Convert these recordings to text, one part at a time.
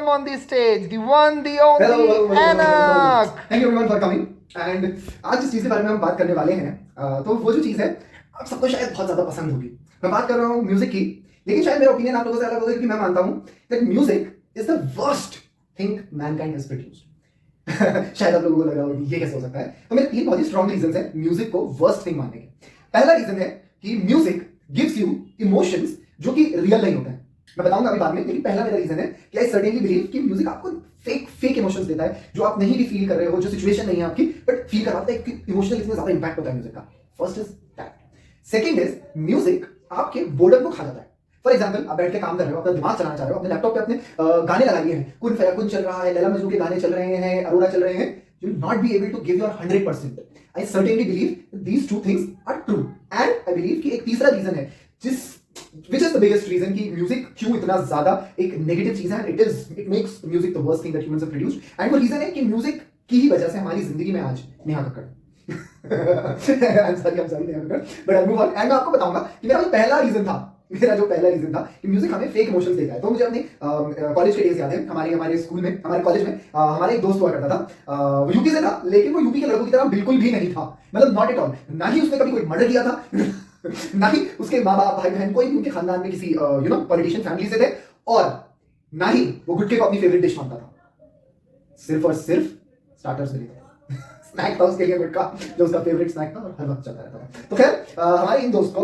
welcome on the stage the one, the only Anak. Thank you everyone for coming. And आज जिस चीज के बारे में हम बात करने वाले हैं तो वो जो चीज है आप सबको शायद बहुत ज्यादा पसंद होगी. मैं बात कर रहा हूँ म्यूजिक की, लेकिन शायद मेरा ओपिनियन आप लोगों से अलग होगा क्योंकि मैं मानता हूँ that music is the worst thing mankind has produced. शायद आप लोगों को लग रहा होगा ये कैसे हो सकता है. तो मेरे तीन बहुत ही स्ट्रॉन्ग रीजंस हैं म्यूजिक को वर्स्ट थिंग मानने के. पहला रीजन है कि म्यूजिक गिव्स यू इमोशंस जो कि रियल नहीं होते हैं. मैं बताऊंगा अभी बाद में, लेकिन पहला मेरा रीजन है कि आई सर्टेनली बिलीव कि म्यूजिक आपको फेक इमोशंस देता है जो आप नहीं भी फील कर रहे हो, जो सिचुएशन नहीं है आपकी, बट फील करवाता है कि इमोशनल इतना ज्यादा इंपैक्ट होता है म्यूजिक का. First is that. Second is music आपके बोर्डम को खा जाता है. फॉर एग्जाम्पल, आप बैठ के काम कर रहे हो, अपना दिमाग चलाना चाह रहे हो, अपने लैपटॉप पे अपने गाने लगा लिए हैं, कुन फयाकुन चल रहा है, लैला मजनू के गाने चल रहे हैं, अरोड़ा चल रहे हैं, you will not be able to give your 100%. I certainly believe that these two things are true. And I believe कि एक तीसरा रीजन है which is the biggest reason कि म्यूजिक क्यों इतना ज्यादा एक नेगेटिव चीज है. It makes music the worst thing that humans have produced. And वो रीजन है कि म्यूजिक की ही वजह से हमारी जिंदगी में आज Neha Kakkar. I'm sorry Neha Kakkar, but I'll move on. And मैं आपको बताऊंगा कि मेरा जो पहला रीजन था कि म्यूजिक हमें फेक इमोशंस देता है. तो मुझे अपने कॉलेज के डेज याद है. हमारे स्कूल में, हमारे कॉलेज में हमारा एक दोस्त हुआ करता था. वो यूपी से था, लेकिन वो यूपी के लड़कों की तरह बिल्कुल भी नहीं था. मतलब नॉट एट ऑल. ना ही उसने कभी कोई मर्डर किया था, ना ही उसके माँ बाप भाई बहन कोई भी उनके खानदान में किसी पॉलिटिशियन फैमिली से थे, और ना ही वो गुटके को अपनी फेवरेट डिश मानता था. सिर्फ और सिर्फ स्टार्टर्स में स्नैक था उसके लिए गुटका, जो उसका फेवरेट स्नैक था और हर वक्त चलता रहता था. तो खैर हमारे इन दोस्त को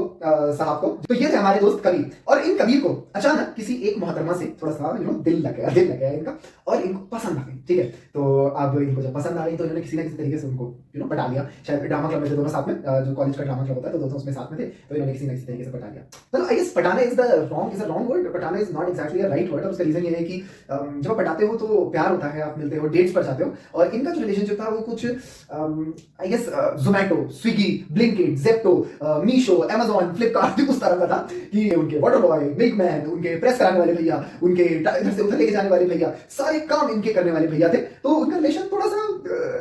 साहब को, तो ये थे हमारे दोस्त कबीर. और इन कबीर को अचानक किसी एक मोहतरमा से थोड़ा सा दिल लग गया इनका, और इनको पसंद आ गई. ठीक है, तो अब इनको जब पसंद आ गई तो इन्होंने किसी ना किसी तरीके से उनको पटा लिया. शायद ड्रामा क्लब में थे दोनों साथ में, जो कॉलेज का ड्रामा क्लब होता है, तो दोनों उसमें साथ में थे, तो इन्होंने किसी ना किसी तरीके से पटा लिया. मतलब आई गेस पटाना इज अ रॉन्ग वर्ड. पटाना is not exactly a right word. और उसका रीजन ये है कि जब आप पटाते हो तो प्यार होता है, आप मिलते हो, डेट्स पर जाते हो, और इनका जो रिलेशनशिप था वो कुछ I guess Zomato, Swiggy, Blinkit, Zepto, Meesho, Amazon, Flipkart उस तरह का था कि उनके वाटर बॉय, मिल्कमैन, उनके प्रेस कराने वाले भैया, उनके इधर से उधर लेके जाने वाले भैया, सारे काम इनके करने वाले भैया थे. तो उनका रिलेशन थोड़ा सा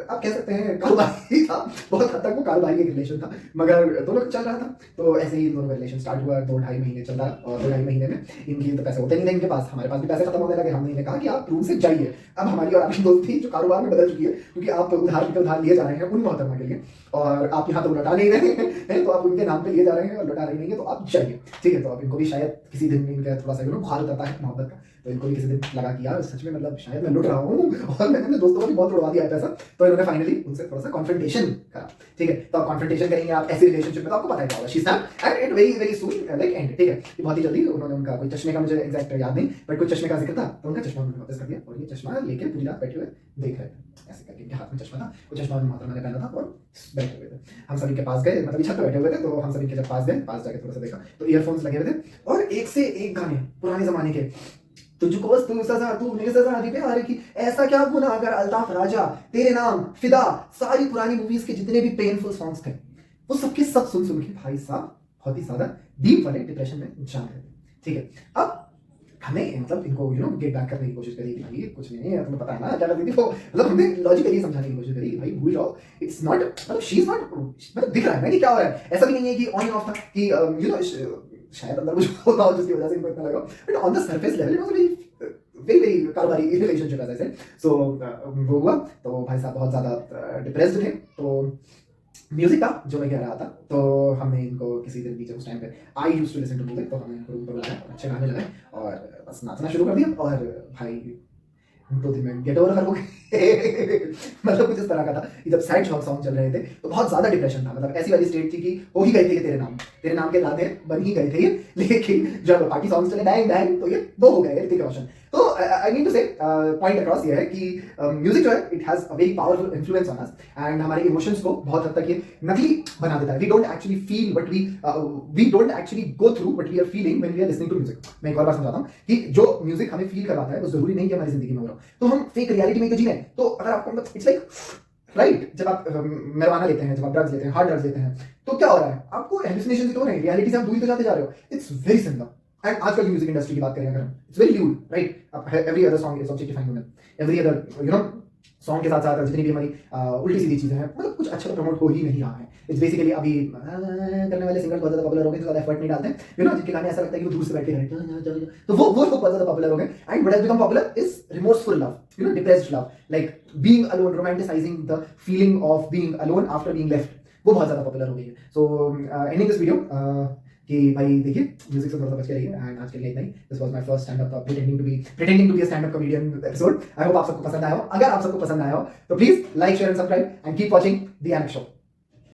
आप कह सकते हैं कारोबारी था. बहुत हद तक वो कारोबारी एक रिलेशन था, मगर दोनों चल रहा था. तो ऐसे ही दोनों का रिलेशन स्टार्ट हुआ. 2-2.5 महीने चल रहा, और 2-2.5 महीने में इनकी तो पैसे होते नहीं थे इनके पास. हमारे पास भी पैसे खत्म होने लगे. हमने इन्हें कहा कि आप रूम से जाइए. अब हमारी और आपकी दोस्ती जो कारोबार में बदल चुकी है, क्योंकि आप उधार लिए जा रहे हैं उन मोहतरमा के लिए, और आप यहाँ तो लौटा नहीं रहे हैं, तो आप उनके नाम पे लिए जा रहे हैं और लौटा रहे नहीं है, तो आप जाइए. ठीक है, तो अब इनको भी शायद किसी दिन इनका थोड़ा सा बुखार उतरता है मोहब्बत का, तो इनको भी किसी दिन लगा कि यार सच में मतलब शायद मैं लुट रहा हूँ, और मैंने अपने दोस्तों को भी बहुत उड़वा दिया है पैसा. तो इन्होंने फाइनली उनसे थोड़ा सा कॉन्फ्रंटेशन करा. ठीक है, तो आप कॉन्फ्रंटेशन करेंगे आप ऐसी रिलेशनशिप में, तो आपको पता है she snapped and it very soon like and. ठीक है, बहुत ही जल्दी उन्होंने उनका कोई चश्मे का, मुझे एग्जैक्ट याद नहीं, बट कोई चश्मे का जिक्र था, तो उनका चश्मा उन्होंने वापस कर दिया, और ये चश्मा लेके पूरी रात बैठे हुए देख रहे थे ऐसे करके. इनके हाथ में चश्मा था, वो चश्मा मोहतरमा ने पहना था और बैठे हुए थे. हम सभी के पास गए, मतलब छत पे बैठे हुए थे, तो हम सभी के जब पास गए, पास जाके थोड़ा सा देखा तो ईयरफोन्स लगे हुए थे, और एक से एक गाने पुराने जमाने के. तुझको बस तू सजा, तूने सजा दी प्यार की, ऐसा क्या गुनाह अगर, अल्ताफ राजा, तेरे नाम, फिदा, सारी पुरानी मूवीज के जितने भी पेनफुल सॉन्ग्स थे, वो सबके सब सुन के भाई साहब बहुत ही ज्यादा डीप वाले डिप्रेशन में जा रहे थे. ठीक है, अब हमें मतलब इनको गेट बैक करने की कोशिश करी कि भाई कुछ नहीं है, तुम्हें पता है ना क्या करती थी वो. मतलब हमने लॉजिकली समझाने की कोशिश करी कि भाई भूल जाओ, इट्स नॉट, मतलब शी इज नॉट, मतलब दिख रहा है ना कि क्या हो रहा है. ऐसा भी नहीं है कि ऑन एंड ऑफ था कि शायद अंदर कुछ होता हो जिसकी वजह से इनको इतना लगा, but on the surface level it was very कारोबारी रिलेशनशिप ऐसा है. सो वो हुआ, तो भाई साहब बहुत ज्यादा डिप्रेस्ड थे. तो म्यूजिक का जो मैं कह रहा था, तो हमने इनको किसी दिन बीच उस टाइम पे I used to listen to music, तो हमने इनको रूम पर बुलाया, अच्छे गाने लगाए, और बस नाचना शुरू कर दिया. और भाई 2 दिन में गेट ओवर कर लोगे. मतलब कुछ इस तरह का था कि जब सैड सॉन्ग चल रहे थे तो बहुत ज्यादा डिप्रेशन था. मतलब ऐसी वाली स्टेट थी कि हो ही गए थे तेरे नाम के राधे बन ही गए थे ये, लेकिन जब पार्टी सॉन्ग चले बैंग बैंग, तो ये वो हो गए ऋतिक रोशन. तो I mean to say point across ये है कि म्यूजिक जो है it has a very powerful influence on us, and हमारे इमोशंस को बहुत हद तक ये नकली बना देता है. We don't actually feel but we don't actually go through but we are feeling when we are listening to music. मैं एक और बार समझाता हूँ कि जो म्यूजिक हमें फील करवाता है वो जरूरी नहीं कि हमारी जिंदगी में हो रहा हो. तो हम फेक रियलिटी में तो जी रहे हैं. तो अगर आपको इट्स लाइक राइट, जब आप marijuana लेते हैं, जब आप ड्रग्स लेते हैं, हार्ड ड्रग्स लेते हैं, तो क्या हो रहा है, आपको हेलुसिनेशन तो हो रहे हैं, रियलिटी से आप दूर तो जाते जा रहे हो. It's very similar. एंड आजकल की म्यूजिक इंडस्ट्री की बात करें अगर, it's very lewd right. Every other song is objectifying women, every other song के साथ साथ जितनी भी हमारी उल्टी सीधी चीजें हैं, मतलब कुछ अच्छा प्रमोट हो ही नहीं रहा है। इट्स बेसिकली अभी करने वाले सिंगर बहुत ज्यादा पॉपुलर हो गए, ज्यादा एफर्ट नहीं डालते हैं, यू नो, जिनके गाने ऐसा लगता है कि वो दूर से बैठ के करें, तो वो लोग बहुत ज्यादा पॉपुलर हो गए। And what has become popular is remorseful love, you know, depressed love, like being alone, romanticising the feeling of being alone after being left, वो बहुत ज्यादा पॉपुलर हो गई है। सो एंडिंग दिस वीडियो कि भाई देखिए, म्यूजिक से थोड़ा सा बच के रहिए। एंड आज के लिए इतना ही। This was my first stand up pretending to be a stand up comedian episode. I hope आप सबको पसंद आया हो। अगर आप सबको पसंद आया हो तो please like, share and subscribe and keep watching the NX show.